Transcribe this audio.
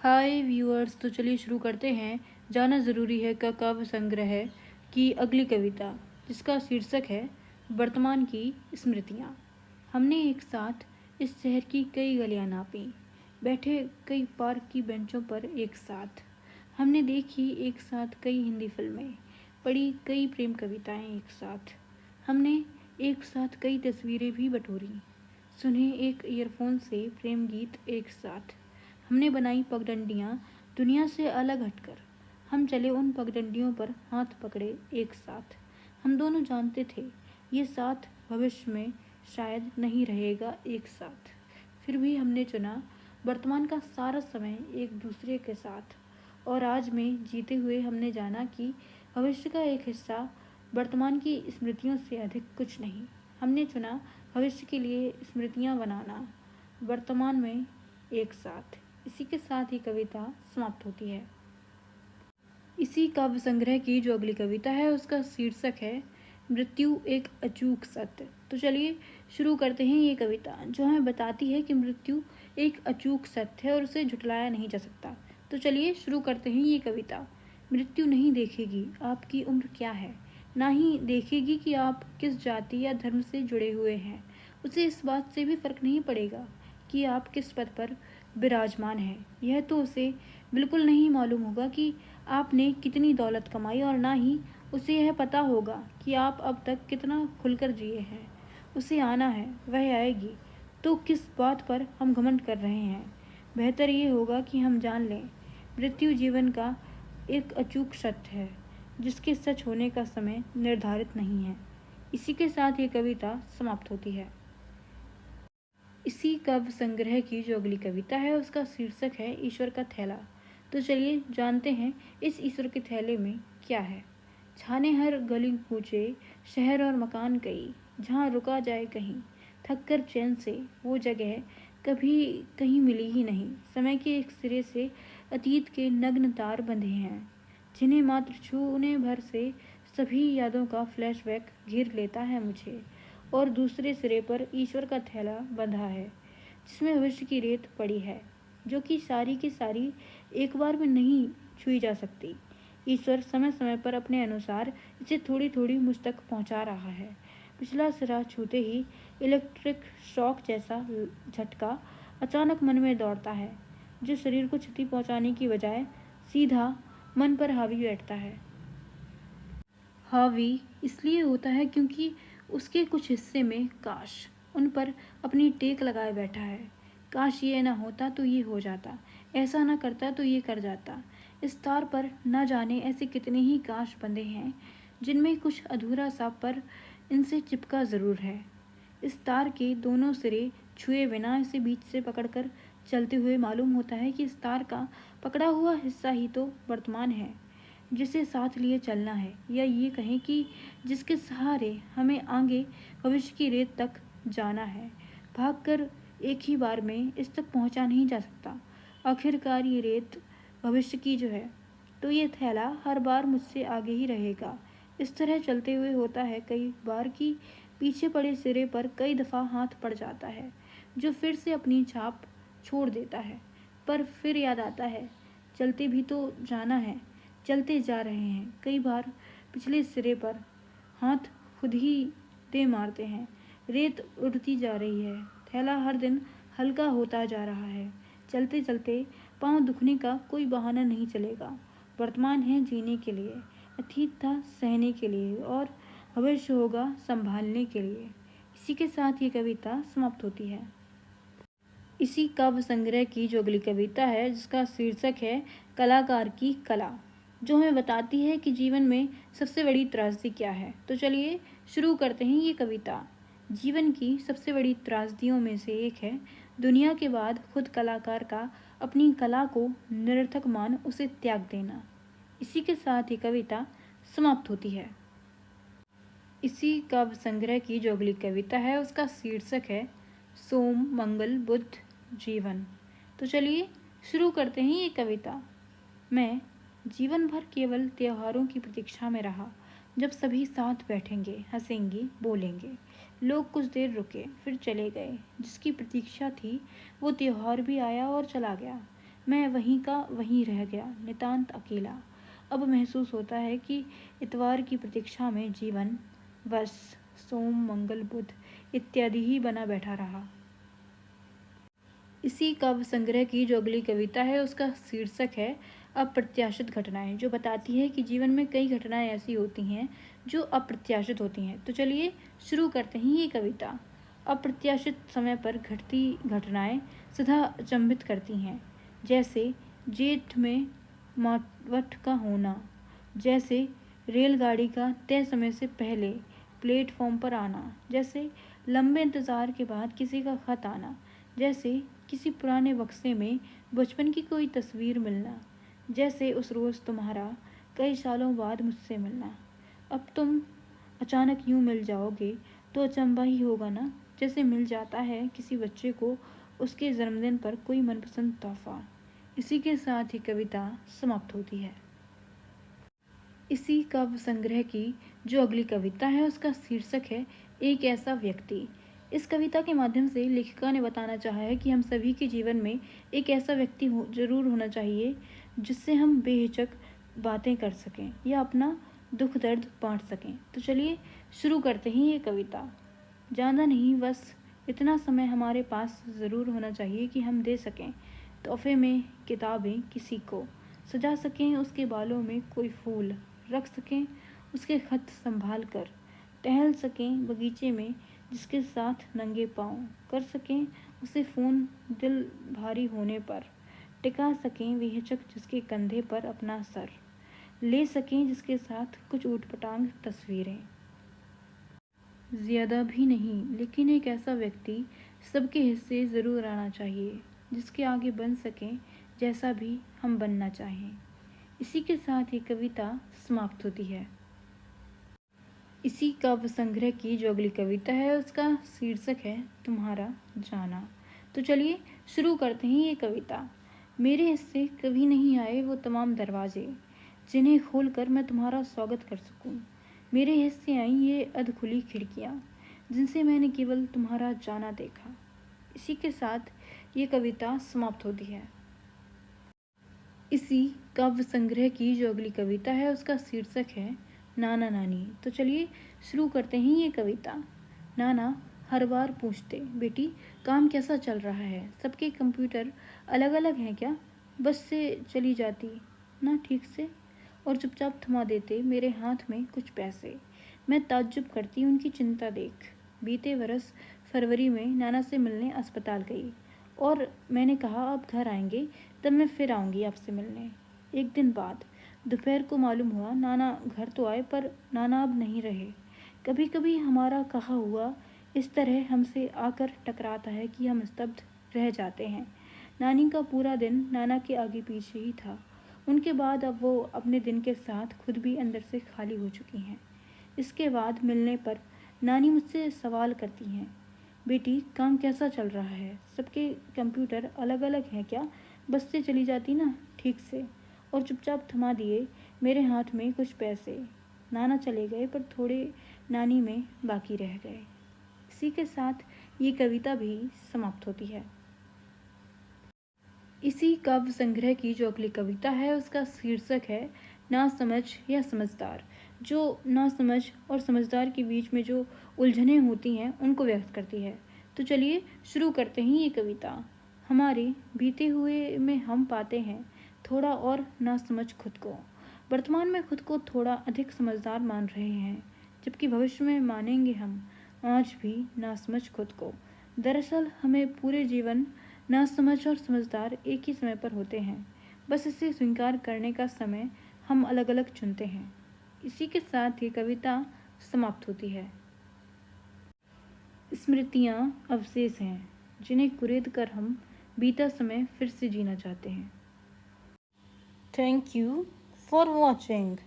हाय viewers, तो चलिए शुरू करते हैं। जाना ज़रूरी है का काव्य संग्रह की अगली कविता, जिसका शीर्षक है वर्तमान की स्मृतियाँ। हमने एक साथ इस शहर की कई गलियाँ नापी, बैठे कई पार्क की बेंचों पर एक साथ। हमने देखी एक साथ कई हिंदी फिल्में, पढ़ी कई प्रेम कविताएं एक साथ। हमने एक साथ कई तस्वीरें भी बटोरी, सुने एक ईयरफोन से प्रेम गीत एक साथ। हमने बनाई पगडंडियाँ दुनिया से अलग हटकर, हम चले उन पगडंडियों पर हाथ पकड़े एक साथ। हम दोनों जानते थे ये साथ भविष्य में शायद नहीं रहेगा एक साथ, फिर भी हमने चुना वर्तमान का सारा समय एक दूसरे के साथ। और आज में जीते हुए हमने जाना कि भविष्य का एक हिस्सा वर्तमान की स्मृतियों से अधिक कुछ नहीं। हमने चुना भविष्य के लिए स्मृतियाँ बनाना वर्तमान में एक साथ। इसी के साथ ही कविता समाप्त होती है। इसी काव्य संग्रह की जो अगली कविता है उसका शीर्षक है मृत्यु एक अचूक सत्य। तो चलिए शुरू करते हैं। ये कविता जो हमें बताती है कि मृत्यु एक अचूक सत्य है और उसे झुठलाया नहीं जा सकता। तो चलिए शुरू करते हैं ये कविता। मृत्यु नहीं देखेगी आपकी उम्र क्या है, ना ही देखेगी कि आप किस जाति या धर्म से जुड़े हुए हैं। उसे इस बात से भी फर्क नहीं पड़ेगा कि आप किस पद पर विराजमान हैं। यह तो उसे बिल्कुल नहीं मालूम होगा कि आपने कितनी दौलत कमाई, और ना ही उसे यह पता होगा कि आप अब तक कितना खुलकर जिए हैं। उसे आना है, वह आएगी, तो किस बात पर हम घमंड कर रहे हैं। बेहतर ये होगा कि हम जान लें मृत्यु जीवन का एक अचूक सत्य है, जिसके सच होने का समय निर्धारित नहीं है। इसी के साथ ये कविता समाप्त होती है। इसी काव्य संग्रह की जो अगली कविता है उसका शीर्षक है ईश्वर का थैला। तो चलिए जानते हैं इस ईश्वर के थैले में क्या है। छाने हर गली कूचे, शहर और मकान कई, जहाँ रुका जाए कहीं थक कर चैन से, वो जगह कभी कहीं मिली ही नहीं। समय के एक सिरे से अतीत के नग्न तार बंधे हैं, जिन्हें मात्र छूने भर से सभी यादों का फ्लैशबैक घेर लेता है मुझे। और दूसरे सिरे पर ईश्वर का थैला बंधा है, जिसमें भविष्य की रेत पड़ी है, जो कि सारी की सारी एक बार में नहीं छुई जा सकती। ईश्वर समय समय पर अपने अनुसार इसे थोड़ी थोड़ी मुझ तक पहुंचा रहा है। पिछला सिरा छूते ही इलेक्ट्रिक शॉक जैसा झटका अचानक मन में दौड़ता है, जो शरीर को क्षति पहुंचाने की बजाय सीधा मन पर हावी बैठता है। हावी इसलिए होता है क्योंकि उसके कुछ हिस्से में काश उन पर अपनी टेक लगाए बैठा है। काश ये ना होता तो ये हो जाता, ऐसा ना करता तो ये कर जाता। इस तार पर न जाने ऐसे कितने ही काश बंधे हैं, जिनमें कुछ अधूरा सा पर इनसे चिपका ज़रूर है। इस तार के दोनों सिरे छुए बिना इसे बीच से पकड़कर चलते हुए मालूम होता है कि इस तार का पकड़ा हुआ हिस्सा ही तो वर्तमान है, जिसे साथ लिए चलना है, या ये कहें कि जिसके सहारे हमें आगे भविष्य की रेत तक जाना है। भागकर एक ही बार में इस तक पहुंचा नहीं जा सकता। आखिरकार ये रेत भविष्य की जो है, तो ये थैला हर बार मुझसे आगे ही रहेगा। इस तरह चलते हुए होता है कई बार कि पीछे पड़े सिरे पर कई दफ़ा हाथ पड़ जाता है, जो फिर से अपनी छाप छोड़ देता है। पर फिर याद आता है चलते भी तो जाना है। चलते जा रहे हैं, कई बार पिछले सिरे पर हाथ खुद ही दे मारते हैं। रेत उड़ती जा रही है, थैला हर दिन हल्का होता जा रहा है। चलते चलते पाँव दुखने का कोई बहाना नहीं चलेगा। वर्तमान है जीने के लिए, अतीत था सहने के लिए, और भविष्य होगा संभालने के लिए। इसी के साथ ये कविता समाप्त होती है। इसी काव्य संग्रह की जो अगली कविता है जिसका शीर्षक है कलाकार की कला, जो हमें बताती है कि जीवन में सबसे बड़ी त्रासदी क्या है। तो चलिए शुरू करते हैं ये कविता। जीवन की सबसे बड़ी त्रासदियों में से एक है दुनिया के बाद खुद कलाकार का अपनी कला को निरर्थक मान उसे त्याग देना। इसी के साथ ही कविता समाप्त होती है। इसी काव्य संग्रह की जो अगली कविता है उसका शीर्षक है सोम मंगल बुध जीवन। तो चलिए शुरू करते हैं ये कविता। मैं जीवन भर केवल त्योहारों की प्रतीक्षा में रहा, जब सभी साथ बैठेंगे, हंसेंगे, बोलेंगे। लोग कुछ देर रुके फिर चले गए। जिसकी प्रतीक्षा थी वो त्योहार भी आया और चला गया। मैं वहीं का वहीं रह गया, नितांत अकेला। अब महसूस होता है कि इतवार की प्रतीक्षा में जीवन बस सोम मंगल बुध इत्यादि ही बना बैठा रहा। इसी काव्य संग्रह की जो अगली कविता है उसका शीर्षक है अप्रत्याशित घटनाएं, जो बताती है कि जीवन में कई घटनाएं ऐसी होती हैं जो अप्रत्याशित होती हैं। तो चलिए शुरू करते हैं ये कविता। अप्रत्याशित समय पर घटती घटनाएं सदा अचंभित करती हैं, जैसे जेठ में मावठ का होना, जैसे रेलगाड़ी का तय समय से पहले प्लेटफॉर्म पर आना, जैसे लंबे इंतज़ार के बाद किसी का खत आना, जैसे किसी पुराने बक्से में बचपन की कोई तस्वीर मिलना, जैसे उस रोज़ तुम्हारा कई सालों बाद मुझसे मिलना। अब तुम अचानक यूं मिल जाओगे तो अचंभा ही होगा ना, जैसे मिल जाता है किसी बच्चे को उसके जन्मदिन पर कोई मनपसंद तोहफा। इसी के साथ ही कविता समाप्त होती है। इसी काव्य संग्रह की जो अगली कविता है उसका शीर्षक है एक ऐसा व्यक्ति। इस कविता के माध्यम से लेखिका ने बताना चाहा है कि हम सभी के जीवन में एक ऐसा व्यक्ति जरूर होना चाहिए जिससे हम बेहिचक बातें कर सकें या अपना दुख दर्द बांट सकें। तो चलिए शुरू करते हैं ये कविता। ज़्यादा नहीं, बस इतना समय हमारे पास ज़रूर होना चाहिए कि हम दे सकें तोहफे में किताबें किसी को, सजा सकें उसके बालों में कोई फूल, रख सकें उसके खत संभाल कर, टहल सकें बगीचे में जिसके साथ नंगे पाँव, कर सकें उसे फ़ोन दिल भारी होने पर, टिका सकें बेहिचक जिसके कंधे पर अपना सर, ले सकें जिसके साथ कुछ ऊटपटांग तस्वीरें। ज़्यादा भी नहीं, लेकिन एक ऐसा व्यक्ति सबके हिस्से ज़रूर आना चाहिए जिसके आगे बन सकें जैसा भी हम बनना चाहें। इसी के साथ ये कविता समाप्त होती है। इसी काव्य संग्रह की जो अगली कविता है उसका शीर्षक है तुम्हारा जाना। तो चलिए शुरू करते हैं ये कविता। मेरे हिस्से कभी नहीं आए वो तमाम दरवाजे जिन्हें खोलकर मैं तुम्हारा स्वागत कर सकूं। मेरे हिस्से आई ये अधखुली खिड़कियां जिनसे मैंने केवल तुम्हारा जाना देखा। इसी के साथ ये कविता समाप्त होती है। इसी काव्य संग्रह की जो अगली कविता है उसका शीर्षक है नाना नानी। तो चलिए शुरू करते हैं ये कविता। नाना हर बार पूछते, बेटी काम कैसा चल रहा है? सबके कंप्यूटर अलग अलग हैं क्या? बस से चली जाती ना ठीक से, और चुपचाप थमा देते मेरे हाथ में कुछ पैसे। मैं ताज्जुब करती उनकी चिंता देख। बीते बरस फरवरी में नाना से मिलने अस्पताल गई और मैंने कहा अब घर आएंगे तब मैं फिर आऊँगी आपसे मिलने। एक दिन बाद दोपहर को मालूम हुआ नाना घर तो आए पर नाना अब नहीं रहे। कभी कभी हमारा कहा हुआ इस तरह हमसे आकर टकराता है कि हम स्तब्ध रह जाते हैं। नानी का पूरा दिन नाना के आगे पीछे ही था। उनके बाद अब वो अपने दिन के साथ खुद भी अंदर से खाली हो चुकी हैं। इसके बाद मिलने पर नानी मुझसे सवाल करती हैं, बेटी काम कैसा चल रहा है? सबके कंप्यूटर अलग अलग हैं क्या? बस से चली जाती ना ठीक से, और चुपचाप थमा दिए मेरे हाथ में कुछ पैसे। नाना चले गए पर थोड़े नानी में बाकी रह गए। इसी के साथ ये कविता भी समाप्त होती है। इसी काव्य संग्रह की जो अगली कविता है उसका शीर्षक है ना समझ या समझदार। जो ना समझ और समझदार के बीच में जो उलझनें होती हैं उनको व्यक्त करती है। तो चलिए शुरू करते हैं ये कविता। हमारे बीते हुए में हम पाते हैं थोड़ा और ना समझ खुद को। वर्तमान में खुद को थोड़ा अधिक समझदार मान रहे हैं, जबकि भविष्य में मानेंगे हम आज भी ना समझ खुद को। दरअसल हमें पूरे जीवन नासमझ और समझदार एक ही समय पर होते हैं, बस इसे स्वीकार करने का समय हम अलग अलग चुनते हैं। इसी के साथ ही कविता समाप्त होती है। स्मृतियाँ अवशेष हैं जिन्हें कुरेद कर हम बीता समय फिर से जीना चाहते हैं। Thank you for watching.